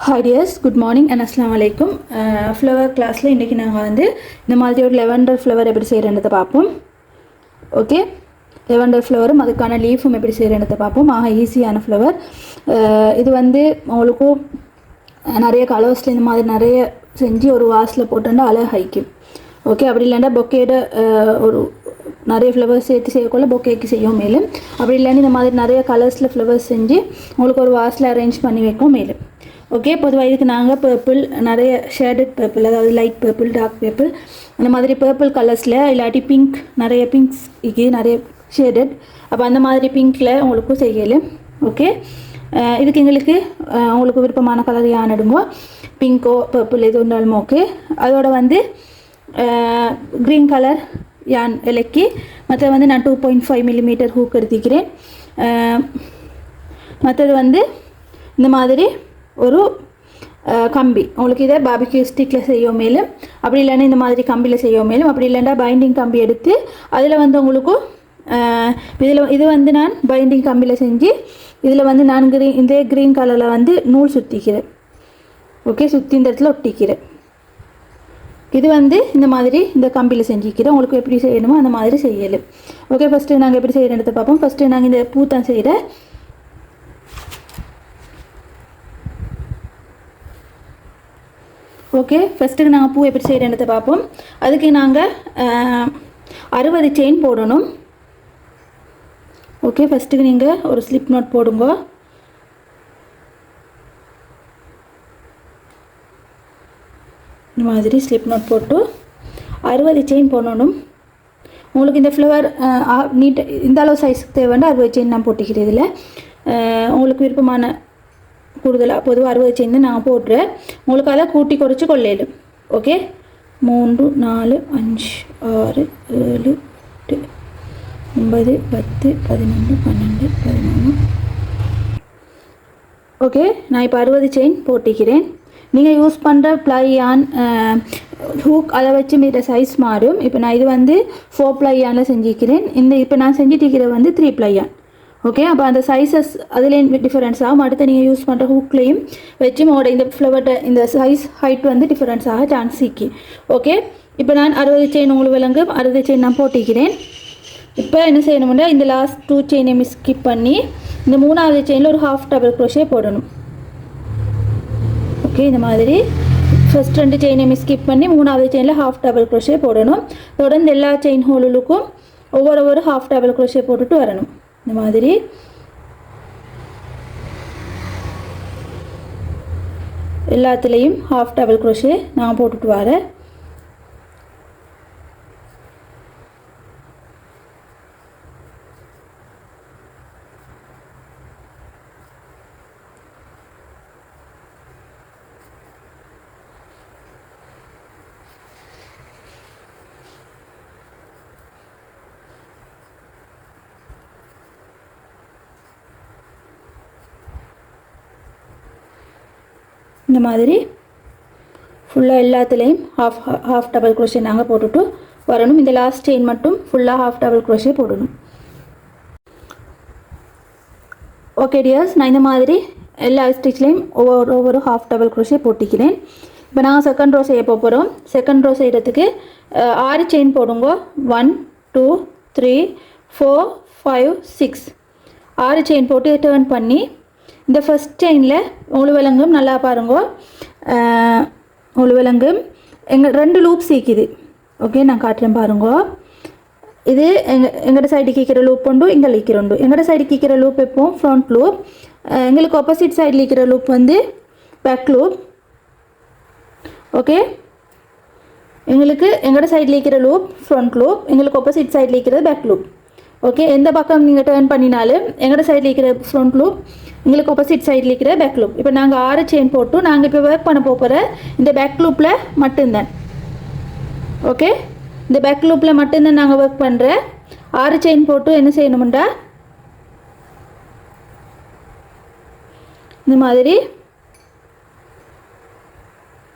Hi dears, good morning and assalamu alaikum. Flower classல இன்னைக்கு நாங்க வந்து இந்த மாதிரி ஒரு lavender flower எப்படி செய்யறதுன்னு பாப்போம். ஓகே, lavender flowerம் அதுக்கான லீஃபும் எப்படி செய்யறதுன்னு பாப்போம். ஈஸியான flower. இது வந்து உங்களுக்கு நிறைய கலர்ஸ்ல இந்த மாதிரி நிறைய செஞ்சு ஒரு வாஸ்ல போட்டா அழகாய்க்கும். ஓகே, அப்படி இல்லைன்னா பொக்கேட ஒரு நிறைய ஃப்ளவர்ஸ் சேர்த்து செய்யக்குள்ள பொக்கேக்கு செய்யும் மேலும் அப்படி இல்லைன்னா இந்த மாதிரி நிறைய கலர்ஸில் ஃப்ளவர்ஸ் செஞ்சு உங்களுக்கு ஒரு வாஸில் அரேஞ்ச் பண்ணி வைக்கும் மேலும். ஓகே, பொதுவாக இதுக்கு நாங்கள் பர்பிள் நிறைய ஷேடட் பர்பிள், அதாவது லைட் பர்பிள், டார்க் பர்பிள், அந்த மாதிரி பர்பிள் கலர்ஸில் இல்லாட்டி பிங்க், நிறைய பிங்க்ஸ் இது நிறைய ஷேடட், அப்போ அந்த மாதிரி பிங்க்கில் உங்களுக்கும் செய்யலும். ஓகே, இதுக்கு எங்களுக்கு உங்களுக்கு விருப்பமான கலர் யானிடுமோ பிங்கோ பர்பிள் எது ஒன்றாலும் ஓகே. அதோட வந்து க்ரீன் கலர் யான் இலக்கி மற்றது வந்து நான் 2.5 மில்லிமீட்டர் ஹூக் எடுத்துக்கிறேன். மற்றது வந்து இந்த மாதிரி ஒரு கம்பி, உங்களுக்கு இதை பாபிக்யூ ஸ்டிக்கில் செய்யும் மேலும் அப்படி இல்லைன்னா இந்த மாதிரி கம்பியில் செய்யும் மேலும் அப்படி இல்லைன்னா பைண்டிங் கம்பி எடுத்து அதில் வந்து உங்களுக்கும் இது வந்து நான் பைண்டிங் கம்பியில் செஞ்சு இதில் வந்து நான் இதே க்ரீன் கலரில் வந்து நூல் சுற்றிக்கிறேன். ஓகே, சுற்றி இந்த இடத்துல ஒட்டிக்கிறேன். இது வந்து இந்த மாதிரி இந்த கம்பியில் செஞ்சுக்கிறேன். உங்களுக்கு எப்படி செய்யணுமோ அந்த மாதிரி செய்யலும். ஓகே, ஃபஸ்ட்டு நாங்கள் எப்படி செய்கிறேன்னு பார்ப்போம். ஃபஸ்ட்டு நாங்கள் இந்த பூ தான் செய்கிறேன். ஓகே, ஃபஸ்ட்டுக்கு நாங்கள் பூ எப்படி செய்கிறேன்றதை பார்ப்போம். அதுக்கு நாங்கள் 60 செயின் போடணும். ஓகே, ஃபஸ்ட்டுக்கு நீங்கள் ஒரு ஸ்லிப் நோட் போடுங்க. இந்த மாதிரி ஸ்லிப் நோட் போட்டு 60 செயின் போடணும். உங்களுக்கு இந்த ஃப்ளவர் நீட் இந்த அளவு சைஸுக்கு தேவைன்னா 60 செயின் நான் போட்டுக்கிறேன். இதில் உங்களுக்கு விருப்பமான கூடுதலாக பொதுவாக 60 செயின் தான் நான் போடுறேன். உங்களுக்கு அதை கூட்டி குறைச்சி கொள்ளையிடும். ஓகே, 3 4 5 6 7 8 9 10 11 12 13. ஓகே, நான் இப்போ 60 செயின் போட்டிக்கிறேன். நீங்கள் யூஸ் பண்ணுற ப்ளையான் ஹூக் அதை வச்சு மீற சைஸ் மாறும். இப்போ நான் இது வந்து 4 ப்ளையானில் செஞ்சுக்கிறேன். இப்போ நான் செஞ்சுட்டிருக்கிற வந்து 3 ப்ளையான். ஓகே, அப்போ அந்த சைஸஸ் அதுலேயும் டிஃபரன்ஸ் ஆகும். அடுத்து நீங்கள் யூஸ் பண்ணுற ஹூக்லேயும் வச்சு உங்களோட இந்த ஃப்ளவர்ட இந்த சைஸ் ஹைட் வந்து டிஃபரன்ஸ் ஆக சான்ஸ் இருக்கு. ஓகே, இப்போ நான் 60 செயின் உங்களுக்கு விளங்கும் 60 செயின் நான் போட்டிக்கிறேன். இப்போ என்ன செய்யணும்னா இந்த லாஸ்ட் 2 செயினையும் ஸ்கிப் பண்ணி இந்த 3வது செயினில் ஒரு ஹாஃப் டபுள் க்ரோஷே போடணும். ஓகே, இந்த மாதிரி ஃபஸ்ட் 2 செயினையும் ஸ்கிப் பண்ணி 3வது செயினில் ஹாஃப் டபுள் க்ரோஷே போடணும். தொடர்ந்து எல்லா செயின் ஹோலுக்கும் ஒவ்வொரு ஹாஃப் டபுள் க்ரோஷே போட்டுட்டு வரணும். இந்த மாதிரி எல்லாத்துலேயும் ஹாஃப் டபுள் க்ரோஷே நான் போட்டுட்டு வரேன். இந்த மாதிரி ஃபுல்லாக எல்லாத்துலேயும் ஹாஃப் டபுள் க்ரோஷே நாங்கள் போட்டுட்டு வரணும். இந்த லாஸ்ட் செயின் மட்டும் ஃபுல்லாக ஹாஃப் டபுள் க்ரோஷே போடணும். ஓகே டியர்ஸ், நான் இந்த மாதிரி எல்லா ஸ்டிச்லேயும் ஒவ்வொரு ஹாஃப் டபுள் க்ரோஷே போட்டிக்கிறேன். இப்போ நாங்கள் செகண்ட் ரோ செய்ய போகிறோம். செகண்ட் ரோ செய்கிறதுக்கு 6 செயின் போடுங்க. 1 2 3 4 5 6 6 செயின் போட்டு டேர்ன் பண்ணி இந்த ஃபஸ்ட் செயினில் உங்களுக்கு விளங்கும் நல்லா பாருங்க. உங்களுக்கு விளங்கும் எங்கள் 2 லூப் சீக்குது. ஓகே, நான் காட்டுறேன் பாருங்க. இது எங்களோட சைடு கீக்கிற லூப் உண்டு, இங்கே லீக்கிறோண்டு. எங்களோட சைடு கீக்கிற லூப் எப்போவும் ஃப்ரண்ட் லூப், எங்களுக்கு ஆப்போசிட் சைடு லீக்கிற லூப் வந்து பேக் லூப். ஓகே, எங்களோட சைடில் இருக்கிற லூப் ஃப்ரண்ட் லூப், எங்களுக்கு ஆப்போசிட் சைடில் இருக்கிறது பேக் லூப். ஓகே, எந்த பக்கம் நீங்கள் டேர்ன் பண்ணினாலும் எங்களோட சைடில் இருக்கிற ஃப்ரண்ட் லூப், எங்களுக்கு ஆப்போசிட் சைடில் இருக்கிற பேக் லூப். இப்போ நாங்கள் 6 செயின் போட்டு நாங்கள் இப்போ ஒர்க் பண்ண போகிற இந்த பேக் லூப்பில் மட்டும்தான். ஓகே, இந்த பேக் லூப்பில் மட்டும்தான் நாங்கள் ஒர்க் பண்ணுற. 6 செயின் போட்டு என்ன செய்யணும்டா இந்த மாதிரி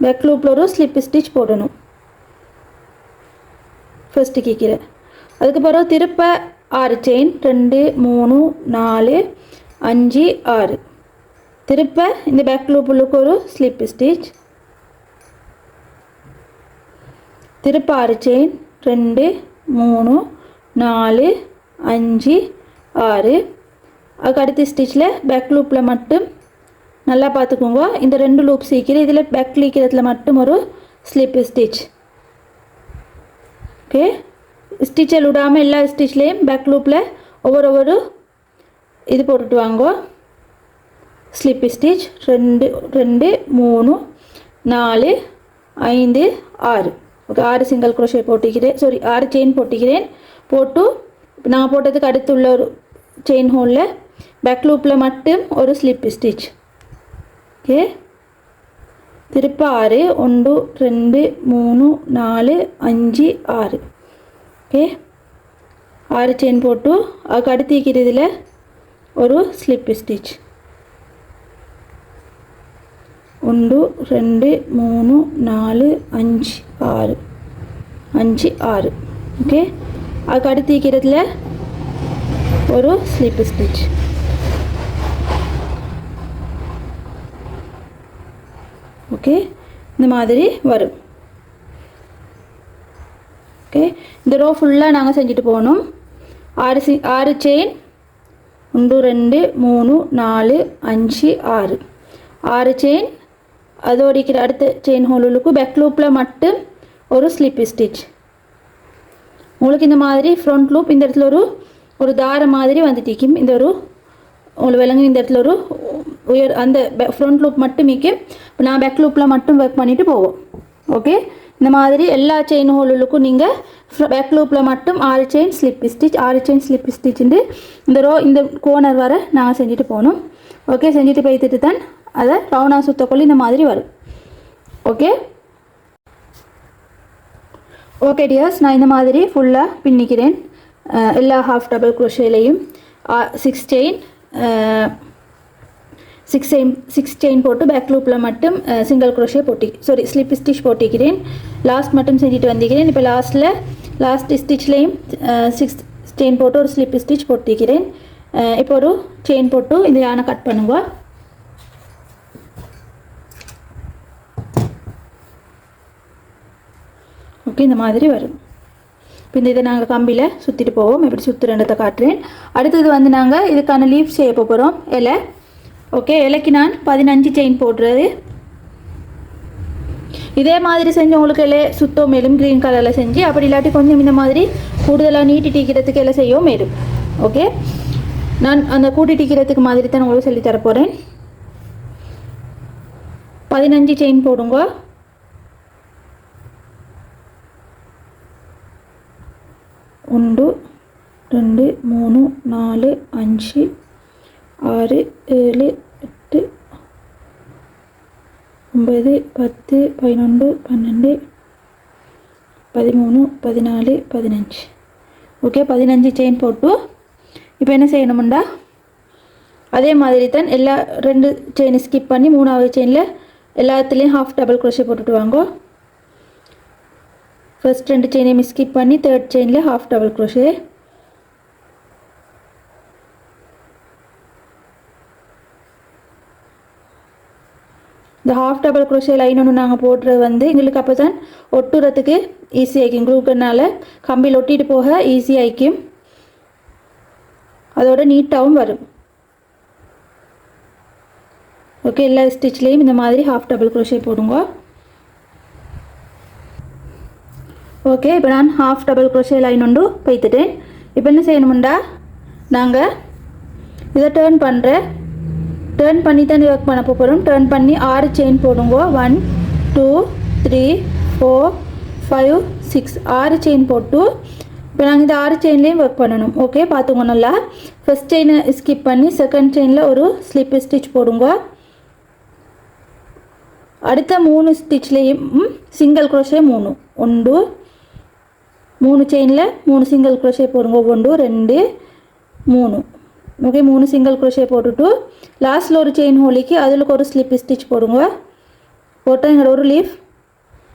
பேக் லூப்பில் ஒரு ஸ்லிப் ஸ்டிச் போடணும். ஃபஸ்ட்டு கீக்கிற அதுக்கு பிறகு திருப்ப 6 செயின் 2 3 4 5 6 திருப்ப இந்த பேக் லூப் உள்ளுக்கு ஒரு ஸ்லிப் ஸ்டிச், திருப்ப 6 செயின் 2 3 4 5 6. அதுக்கு அடுத்த ஸ்டிச்சில் பேக் லூப்பில் மட்டும் நல்லா பார்த்துக்கோங்க, இந்த 2 லூப் சீக்கிரம் இதில் பேக் லீக்கிறதுல மட்டும் ஒரு ஸ்லிப் ஸ்டிச். ஓகே, ஸ்டிச்சை விடாமல் எல்லா ஸ்டிச்லேயும் பேக் லூப்பில் ஒவ்வொரு இது போட்டுட்டு வாங்கோ. Slip stitch 2 2 3 4 5 6. Okay, 6 single crochet போட்டிக்கிறேன், 6 செயின் போட்டிக்கிறேன். போட்டு நான் போட்டதுக்கு அடுத்துள்ள ஒரு செயின் ஹோலில் பேக் லூப்பில் மட்டும் ஒரு ஸ்லிப் ஸ்டிச். ஓகே, திருப்ப 6 1 2 3 4 5 6. ஓகே, 6 செயின் போட்டு அதுக்கு அடுத்திக்கிறதுல ஒரு ஸ்லிப் ஸ்டிச். 1 2 3 4 5 6 5 6. ஓகே, அதுக்கு அடுத்திக்கிறதுல ஒரு ஸ்லிப் ஸ்டிச். ஓகே, இந்த மாதிரி வரும். ஓகே, இந்த ரோ ஃபுல்லாக நாங்கள் செஞ்சுட்டு போகணும். 6 செயின் 1 2 3 4 5 6. 6 செயின் அதோடிக்கிற அடுத்த செயின் ஹோலுக்கு பேக் லூப்பில் மட்டும் ஒரு ஸ்லிப் ஸ்டிச். உங்களுக்கு இந்த மாதிரி ஃப்ரண்ட் லூப் இந்த இடத்துல ஒரு தாரம் மாதிரி வந்துட்டிக்கும். இந்த உங்களுக்கு விலங்கு இந்த இடத்துல அந்த ஃப்ரண்ட் லூப் மட்டும் மிக்கும். இப்போ நான் பேக் லூப்பில் மட்டும் ஒர்க் பண்ணிவிட்டு போவோம். ஓகே, இந்த மாதிரி எல்லா செயின் ஹோலுக்கும் நீங்கள் பேக் லூப்பில் மட்டும் 6 chain slip stitch 6 chain slip ஸ்டிச்சுண்டு இந்த கோனர் வர நாங்கள் செஞ்சுட்டு போகணும். ஓகே, செஞ்சுட்டு போய்த்துட்டு தான் அதை ரவுண்டாக சுற்றக்கொள்ளி இந்த மாதிரி வரும். ஓகே ஓகே டியர்ஸ், நான் இந்த மாதிரி ஃபுல்லாக பின்னிக்கிறேன். எல்லா ஹாஃப் டபுள் க்ரோஷேலையும் 6 செயின் போட்டு பேக் லூப்பில் மட்டும் சிங்கிள் க்ரோஷே ஸ்லிப் ஸ்டிச் போட்டிக்கிறேன். லாஸ்ட் மட்டும் செஞ்சுட்டு வந்திக்கிறேன். இப்போ லாஸ்ட் ஸ்டிச்லேயும் 6 செயின் போட்டு ஒரு ஸ்லிப் ஸ்டிச் போட்டிக்கிறேன். இப்போ ஒரு செயின் போட்டு இந்த யானை கட் பண்ணுங்க. ஓகே, இந்த மாதிரி வரும். இப்போ இதை நாங்கள் கம்பியில் சுற்றிட்டு போவோம். எப்படி சுற்றுறதை காட்டுறேன். அடுத்தது வந்து நாங்கள் இதுக்கான லீஃப் செய்ய போகிறோம். இலை. ஓகே, இலைக்கு நான் 15 செயின் போடுறது. இதே மாதிரி செஞ்சு உங்களுக்கு இலை சுத்தம் மேலும் க்ரீன் கலரில் செஞ்சு, அப்படி இல்லாட்டி கொஞ்சம் இந்த மாதிரி கூடுதலாக நீட்டி டீக்கிறதுக்கு இலை செய்யவும் மேலும். ஓகே, நான் அந்த கூட்டி டீக்கிறதுக்கு மாதிரி தான் உங்களுக்கு சொல்லி தரப்போகிறேன். 15 செயின் போடுங்க. 1 2 3 4 5 6 7 8 9 10 11 12 13 14 15. ஓகே, 15 செயின் போட்டு இப்போ என்ன செய்யணும்டா, அதே மாதிரி தான் எல்லா 2 செயின் ஸ்கிப் பண்ணி 3வது செயினில் எல்லாத்துலேயும் ஹாஃப் டபுள் க்ரோஷே போட்டுட்டு வாங்க. ஃபர்ஸ்ட் 2 செயினையும் ஸ்கிப் பண்ணி 3rd செயினில் ஹாஃப் டபுள் க்ரோஷே. இந்த ஹாஃப் டபுள் க்ரோஷே லைன் ஒன்று நாங்கள் போடுறது வந்து எங்களுக்கு அப்போ தான் ஒட்டுறதுக்கு ஈஸியாகிக்கும். க்ளூக்கனால் கம்பியில் ஒட்டிட்டு போக ஈஸியாகிக்கும், அதோட நீட்டாகவும் வரும். ஓகே, எல்லா ஸ்டிச்லேயும் இந்த மாதிரி ஹாஃப் டபுள் க்ரோஷே போடுங்க. ஓகே, இப்போ நான் ஹாஃப் டபுள் க்ரோஷே லைன் ஒன்று பைத்துட்டேன். இப்போ என்ன செய்யணும்டா, நாங்கள் இதை டேர்ன் பண்ணி தான் ஒர்க் பண்ண போகிறோம். டேர்ன் பண்ணி 6 செயின் போடுங்க. 1 2 3 4 5 6 6 செயின் போட்டு இப்போ நாங்கள் இந்த 6 செயின்லேயும் ஒர்க் பண்ணணும். ஓகே, பார்த்துங்க நல்லா. ஃபர்ஸ்ட் செயினை ஸ்கிப் பண்ணி செகண்ட் செயினில் ஒரு ஸ்லிப் ஸ்டிச் போடுங்க. அடுத்த 3 ஸ்டிச்லேயும் சிங்கிள் க்ரோஷே 3 3 செயினில் 3 சிங்கிள் க்ரோஷே போடுங்க. 1 2 3. ஓகே, 3 சிங்கிள் க்ரோஷே போட்டுட்டு லாஸ்ட்டில் ஒரு செயின் ஹோலிக்கு அதில் ஒரு ஸ்லிப் ஸ்டிச் போடுங்க. போட்டால் எங்களோட ஒரு லீஃப்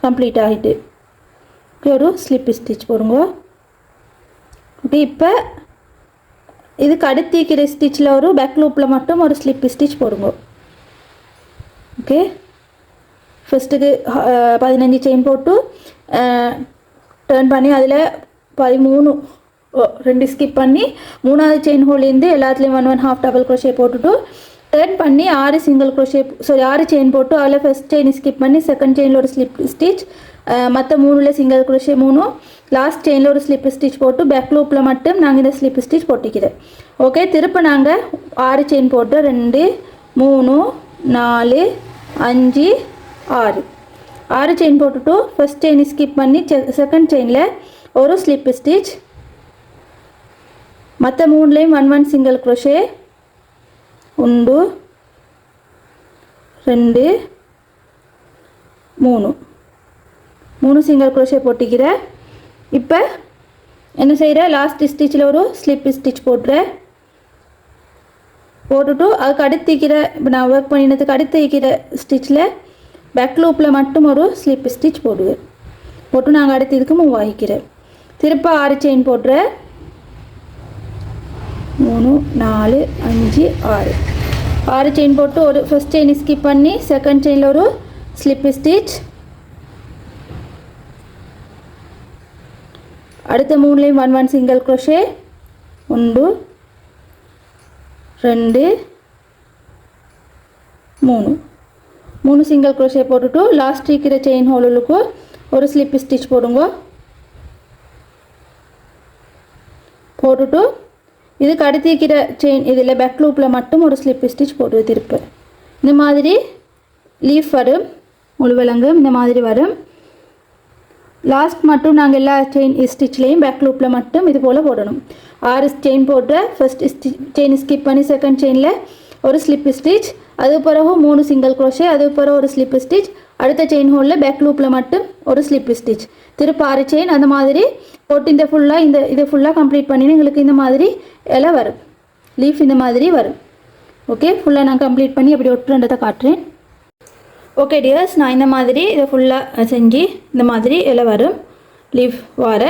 கம்ப்ளீட் ஆகிட்டு. ஓகே, ஒரு ஸ்லிப் ஸ்டிச் போடுங்க. ஓகே, இப்போ இதுக்கு அடுத்திக்கிற ஸ்டிச்சில் ஒரு பேக் லூப்பில் மட்டும் ஒரு ஸ்லிப் ஸ்டிச் போடுங்க. ஓகே, ஃபஸ்ட்டுக்கு 15 செயின் போட்டு டர்ன் பண்ணி அதில் 13 2 ஸ்கிப் பண்ணி 3வது செயின் ஹோல்லேருந்து எல்லாத்துலேயும் 1.5 டபுள் க்ரோஷே போட்டுட்டு டர்ன் பண்ணி 6 சிங்கிள் க்ரோஷே 6 செயின் போட்டு அதில் ஃபஸ்ட் செயின் ஸ்கிப் பண்ணி செகண்ட் செயினில் ஒரு ஸ்லிப் ஸ்டிச், மற்ற 3ல் சிங்கிள் க்ரோஷே 3, லாஸ்ட் செயினில் ஒரு ஸ்லிப் ஸ்டிச் போட்டு பேக் லூப்பில் மட்டும் நாங்கள் இந்த ஸ்லிப் ஸ்டிச் போட்டிக்கிறோம். ஓகே, திருப்ப நாங்கள் 6 செயின் போட்டு 2 3 4 5 6 செயின் போட்டுட்டு ஃபஸ்ட் செயின் ஸ்கிப் பண்ணி செகண்ட் செயினில் ஒரு ஸ்லிப் ஸ்டிச், மற்ற 3லேயும் 1 சிங்கிள் க்ரோஷே 1 2 3 சிங்கிள் க்ரோஷே போட்டிக்கிற. இப்போ என்ன செய்கிற, லாஸ்ட் ஸ்டிச்சில் ஒரு ஸ்லிப் ஸ்டிச் போட்டுட்டு அதுக்கு அடுத்திக்கிற, இப்போ நான் ஒர்க் பண்ணினதுக்கு அடுத்திக்கிற ஸ்டிச்சில் பேக் லூப்பில் மட்டும் ஒரு ஸ்லிப் ஸ்டிச் போட்டு நாங்கள் அடுத்து இதுக்கு மூவ் ஆகிக்கிறேன். திருப்ப 6 செயின் போடுற 3 4 5 6 செயின் போட்டு ஒரு ஃபஸ்ட் செயின் ஸ்கிப் பண்ணி செகண்ட் செயினில் ஒரு ஸ்லிப் ஸ்டிச், அடுத்த 3லேயும் 1 சிங்கிள் க்ரோஷே 1 2 3 சிங்கிள் க்ரோஷே போட்டுட்டு லாஸ்ட் இருக்கிற செயின் ஹோலுக்கு ஒரு ஸ்லிப் ஸ்டிச் போட்டுட்டு இதுக்கு அடுத்து இருக்கிற செயின் இதில் பேக் லூப்பில் மட்டும் ஒரு ஸ்லிப் ஸ்டிச் போட்டு திருப்பு. இந்த மாதிரி லீஃப் வரும், முழுவிலங்கு இந்த மாதிரி வரும். லாஸ்ட் மட்டும் நாங்கள் எல்லா செயின் ஸ்டிச்லேயும் பேக் லூப்பில் மட்டும் இது போல் போடணும். 6 செயின் போட்டு ஃபஸ்ட் செயின் ஸ்கிப் பண்ணி செகண்ட் செயினில் ஒரு ஸ்லிப் ஸ்டிச், அது பிறகு 3 சிங்கிள் க்ரோஷே, அது பிறகு ஒரு ஸ்லிப் ஸ்டிச், அடுத்த செயின் ஹோலில் பேக் லூப்பில் மட்டும் ஒரு ஸ்லிப் ஸ்டிச், திருப்ப 6 செயின் அந்த மாதிரி போட்டு இதை ஃபுல்லாக கம்ப்ளீட் பண்ணி எங்களுக்கு இந்த மாதிரி இலை வரும், லீஃப் இந்த மாதிரி வரும். ஓகே, ஃபுல்லாக நான் கம்ப்ளீட் பண்ணி அப்படி ஒட்டுன்றதை காட்டுறேன். ஓகே டியர்ஸ், நான் இந்த மாதிரி இதை ஃபுல்லாக செஞ்சு இந்த மாதிரி இலை வரும், லீஃப் வர.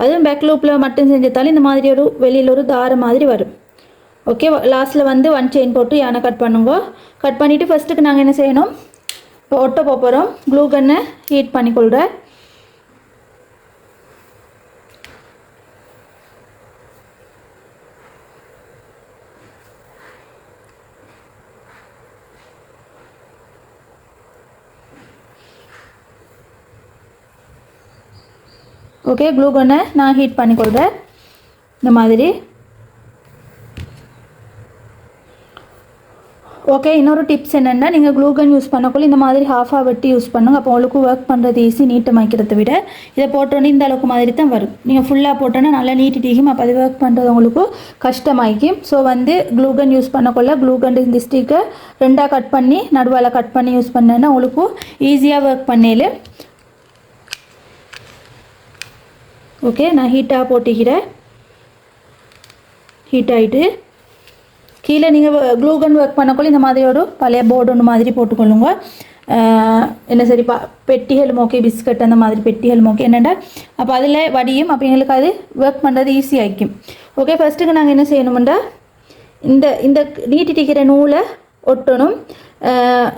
அதுவும் பேக் லூப்பில் மட்டும் செஞ்சதாலும் இந்த மாதிரி ஒரு வெளியில் ஒரு தாரம் மாதிரி வரும். ஓகே, லாஸ்ட்டில் வந்து 1 செயின் போட்டு யானை கட் பண்ணுங்க. கட் பண்ணிவிட்டு ஃபஸ்ட்டுக்கு நாங்கள் என்ன செய்யணும், இப்போ ஒட்ட போகிறோம். க்ளூ கன்னை ஹீட் பண்ணிக்கொள்கிறேன். ஓகே, க்ளூ கன்னை நான் ஹீட் பண்ணிக்கொள்கிறேன் இந்த மாதிரி. ஓகே, இன்னொரு டிப்ஸ் என்னென்னா, நீங்கள் க்ளூ கன் யூஸ் பண்ணக்குள்ள இந்த மாதிரி ஹாஃபாக வெட்டி யூஸ் பண்ணுங்க. அப்போ உங்களுக்கு ஒர்க் பண்ணுறது ஈஸி, நீட்டமாக்கிறத விட இதை போட்டோன்னே இந்த அளவுக்கு மாதிரி தான் வரும். நீங்கள் ஃபுல்லாக போட்டோன்னா நல்லா நீட்டிட்டிக்கும், அப்போ அது ஒர்க் பண்ணுறது உங்களுக்கு கஷ்டமாயிக்கும். ஸோ வந்து க்ளூ கன் யூஸ் பண்ணக்குள்ள க்ளூ கன் இந்த ஸ்டிக்கை 2ஆக கட் பண்ணி நடுவால் கட் பண்ணி யூஸ் பண்ணேன்னா உங்களுக்கு ஈஸியாக ஒர்க் பண்ணல. ஓகே, நான் ஹீட்டாக போட்டிக்கிறேன். ஹீட் ஆகிட்டு கீழே நீங்கள் க்ளூ கன் ஒர்க் பண்ணக்குள்ள இந்த மாதிரி ஒரு பழைய போர்டு ஒன்று மாதிரி போட்டுக்கொள்ளுங்க. என்ன சரி பெட்டிகள் மோக்கே, பிஸ்கட் அந்த மாதிரி பெட்டிகள் மோக்கே என்னென்னா அப்போ அதில் வடியும், அப்போ எங்களுக்கு அது ஒர்க் பண்ணுறது ஈஸி ஆகிக்கும். ஓகே, ஃபஸ்ட்டுக்கு நாங்கள் என்ன செய்யணுமெண்டா, இந்த நீட்டிட்டிக்கிற நூலை ஒட்டணும்.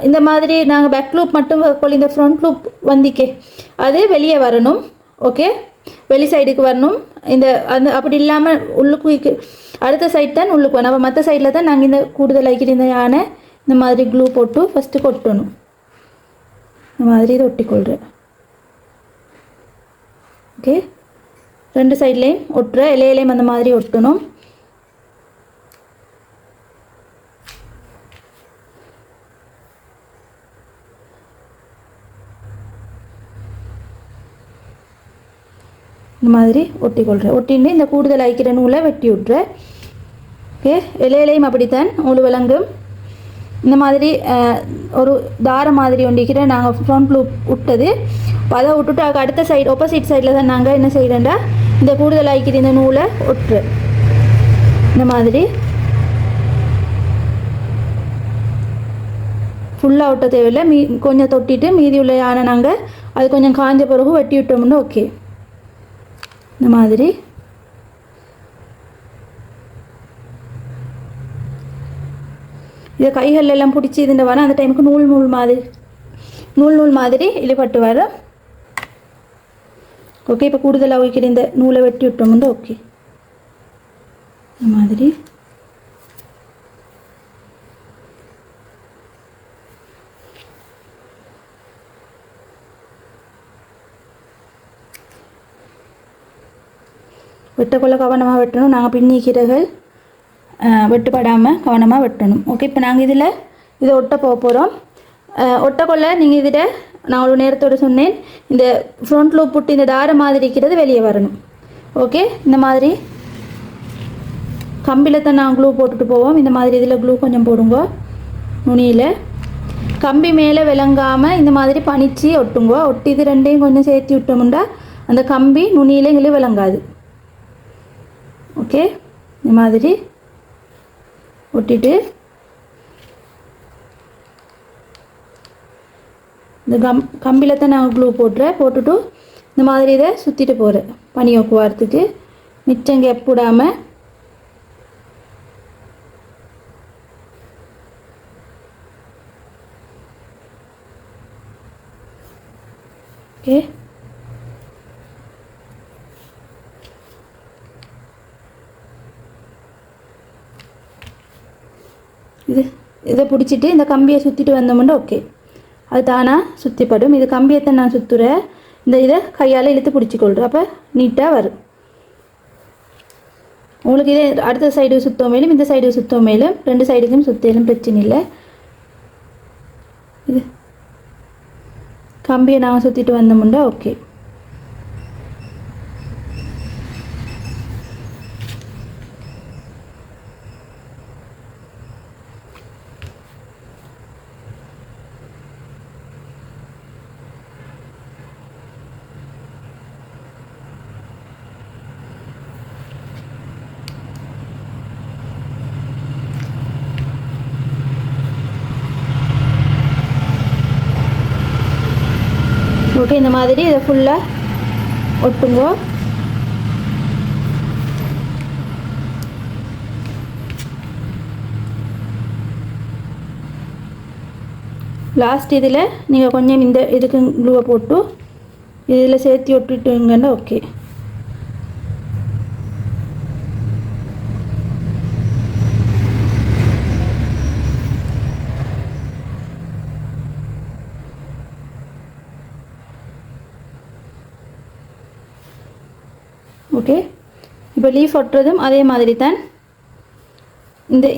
இந்த மாதிரி நாங்கள் பேக் லூப் மட்டும் இந்த ஃப்ரண்ட் லூப் வந்திக்கே அது வெளியே வரணும். ஓகே, வெளி சைடுக்கு வரணும். அப்படி இல்லாமல் உள்ளுக்கு அடுத்த சைட் தான் உள்ளுக்கு வரணும். அப்போ மற்ற சைடில் தான் நாங்கள் இந்த கூடுதல் ஆகிக்கிற இந்த யானை இந்த மாதிரி க்ளூ போட்டு ஃபஸ்ட்டு கொட்டணும். இந்த மாதிரி இதை ஒட்டிக்கொள்கிறேன். ஓகே, 2 சைட்லேயும் ஒட்டுற இலையிலையும் அந்த மாதிரி ஒட்டணும். இந்த மாதிரி ஒட்டிக்கொள்கிறேன். ஒட்டின்னு இந்த கூடுதல் ஆகிக்கிற நூலை வெட்டி விட்றேன். ஓகே, இலையிலையும் அப்படித்தான் நூல் விளங்கும். இந்த மாதிரி ஒரு தாரம் மாதிரி ஒண்டிக்கிற நாங்கள் ஃப்ரண்ட் லூப் விட்டது. அதை விட்டுட்டு அதுக்கு அடுத்த சைடு ஆப்போசிட் சைடில் தான் நாங்கள் என்ன செய்கிறேன்டா இந்த கூடுதல் ஆகிக்கிற இந்த நூலை ஒட்டுறேன். இந்த மாதிரி ஃபுல்லாக ஒட்ட தேவையில்லை, கொஞ்சம் தொட்டிட்டு மீதி உள்ள யானை நாங்கள் அது கொஞ்சம் காஞ்ச பிறகு வெட்டி விட்டோம்னா ஓகே. இந்த மாதிரி இதை கைகள் எல்லாம் பிடிச்சி இதுன்ற வர அந்த டைமுக்கு நூல் மாதிரி இழுபட்டு வரும். ஓகே, இப்போ கூடுதலாக வைக்கிற இந்த நூலை வெட்டி விட்டோம் வந்து ஓகே இந்த மாதிரி. வெட்டக்குள்ள கவனமாக வெட்டணும். நாங்கள் பின்னி கீரைகள் வெட்டுப்படாமல் கவனமாக வெட்டணும். ஓகே, இப்போ நாங்கள் இதை ஒட்ட போகிறோம். ஒட்டக்குள்ள நீங்கள் இதில் நான் ஒரு நேரத்தோடு சொன்னேன், இந்த ஃப்ரண்ட் லூப் புட்டு இந்த தாரம் மாதிரி இருக்கிறது வெளியே வரணும். ஓகே, இந்த மாதிரி கம்பியில் தான் நான் க்ளூ போட்டுட்டு போவோம். இந்த மாதிரி இதில் க்ளூ கொஞ்சம் போடுங்க. நுனியில் கம்பி மேலே விளங்காமல் இந்த மாதிரி பனிச்சு ஒட்டுங்க. ஒட்டி இது ரெண்டையும் கொஞ்சம் சேர்த்து விட்டோம்னா அந்த கம்பி நுனியில் எங்களுக்கு விளங்காது. ஓகே, இந்த மாதிரி ஒட்டிட்டு இந்த கம்பியில் தான் நான் க்ளூ போட்டுட்டு இந்த மாதிரி இதை சுற்றிட்டு போகிறேன் பனி ஒக்குவாரத்துக்கு. மிச்சம் கேப் விடாமல். ஓகே, இதை பிடிச்சிட்டு இந்த கம்பியை சுற்றிட்டு வந்தோம்னா ஓகே அது தானாக சுற்றிப்படும். இது கம்பியத்தை நான் சுற்றுறேன். இதை கையால் இழுத்து பிடிச்சிக்கொள்கிறேன். அப்போ நீட்டாக வரும். உங்களுக்கு இதே அடுத்த சைடு சுத்தம் மேலும் இந்த சைடு சுத்தம் மேலும் ரெண்டு சைடுக்கும் சுற்றிலும் பிரச்சனை இல்லை. இது கம்பியை நாங்கள் சுற்றிட்டு வந்தோம்னா ஓகே. ஓகே, இந்த மாதிரி இதை ஃபுல்லாக ஒட்டுங்க. லாஸ்ட் இதில் நீங்கள் கொஞ்சம் இந்த இதுக்கு க்ளூவை போட்டு இதில் சேர்த்து ஒட்டிட்டுங்கன்னா ஓகே. ஓகே, இப்போ லீஃப் ஒட்டுறதும் அதே மாதிரி தான்.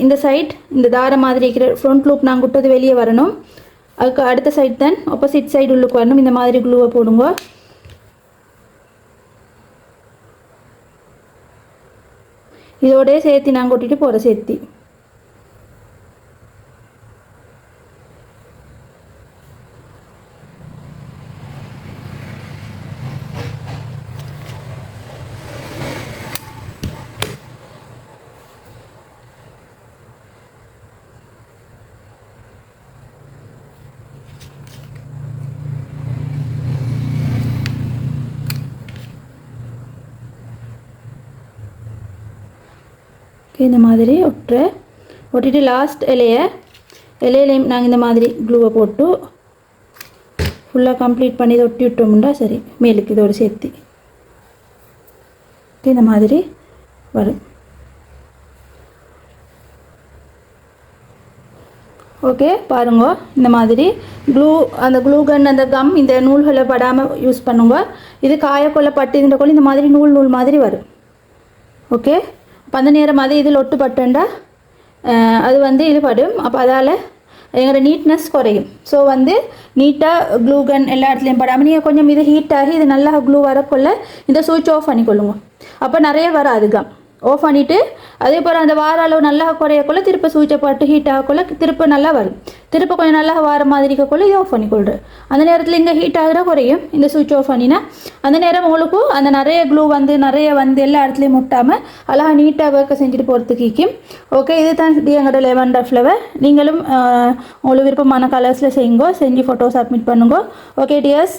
இந்த சைட் இந்த தாரம் மாதிரி இருக்கிற ஃப்ரண்ட் லூப் நாங்கள் விட்டது வெளியே வரணும். அதுக்கு அடுத்த சைட் தான் ஆப்போசிட் சைடு உள்ளுக்கு வரணும். இந்த மாதிரி க்ளூவை போடுங்க. இதோடய சேர்த்து நாங்கள் ஒட்டிட்டு போகிற சேர்த்தி இந்த மாதிரி ஒட்டிட்டு லாஸ்ட் இலையிலையும் நாங்கள் இந்த மாதிரி க்ளூவை போட்டு ஃபுல்லாக கம்ப்ளீட் பண்ணி இதை ஒட்டி விட்டோம்னா சரி மேலுக்கு இதோடு சேர்த்து இந்த மாதிரி வரும். ஓகே, பாருங்க இந்த மாதிரி அந்த க்ளூ கன் அந்த கம் இந்த நூல்களை படாமல் யூஸ் பண்ணுங்க. இது காயக்கொள்ள பட்டு இந்த கொள்ள இந்த மாதிரி நூல் மாதிரி வரும். ஓகே, அப்போ அந்த நேரம் மாதிரி இதில் ஒட்டுப்பட்டுண்டா அது இது படும். அப்போ அதால் எங்களோட நீட்னஸ் குறையும். ஸோ நீட்டாக க்ளூ கன் எல்லா இடத்துலையும் படாமல் நீங்கள் கொஞ்சம் இது ஹீட் ஆகி இது நல்லா க்ளூ வரக்குள்ள இந்த சுவிட்ச் ஆஃப் பண்ணிக்கொள்ளுங்க. அப்போ நிறைய வராது கம். ஆஃப் பண்ணிவிட்டு அதே போல் அந்த வார அளவு நல்லா குறையக்குள்ள திருப்ப சுவிட்சை போட்டு ஹீட் ஆகக்குள்ள திருப்ப நல்லா வரும். திருப்ப கொஞ்சம் நல்லா வார மாதிரி இருக்கக்குள்ள இதை ஆஃப் பண்ணிக்கொள்கிறேன். அந்த நேரத்தில் இங்கே ஹீட் ஆகிற குறையும் இந்த சுவிட்ச் ஆஃப் பண்ணினா அந்த நேரம் உங்களுக்கும் அந்த நிறைய க்ளூ நிறைய எல்லா இடத்துலையும் முட்டாமல் அழகாக நீட்டாக ஒர்க்கை செஞ்சுட்டு போகிறதுக்கு ஈக்கும். ஓகே, இது தான் எங்களோட லெவண்டர் ஃப்ளவர். நீங்களும் உங்களுக்கு விருப்பமான கலர்ஸில் செய்யுங்க, செஞ்சு ஃபோட்டோ சப்மிட் பண்ணுங்க. ஓகே டியர்ஸ்,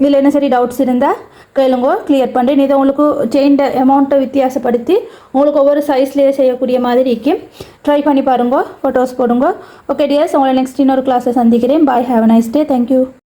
இதில் என்ன சரி டவுட்ஸ் இருந்தால் கேளுங்க, கிளியர் பண்ணுறேன். இதை உங்களுக்கு செயின் அமௌண்ட்டை வித்தியாசப்படுத்தி உங்களுக்கு ஒவ்வொரு சைஸ்லேயே செய்யக்கூடிய மாதிரி இருக்கும். ட்ரை பண்ணி பாருங்க, ஃபோட்டோஸ் போடுங்க. ஓகே டியர்ஸ், உங்களை நெக்ஸ்ட் இன்னொரு கிளாஸை சந்திக்கிறேன். Bye, have a nice day. Thank you.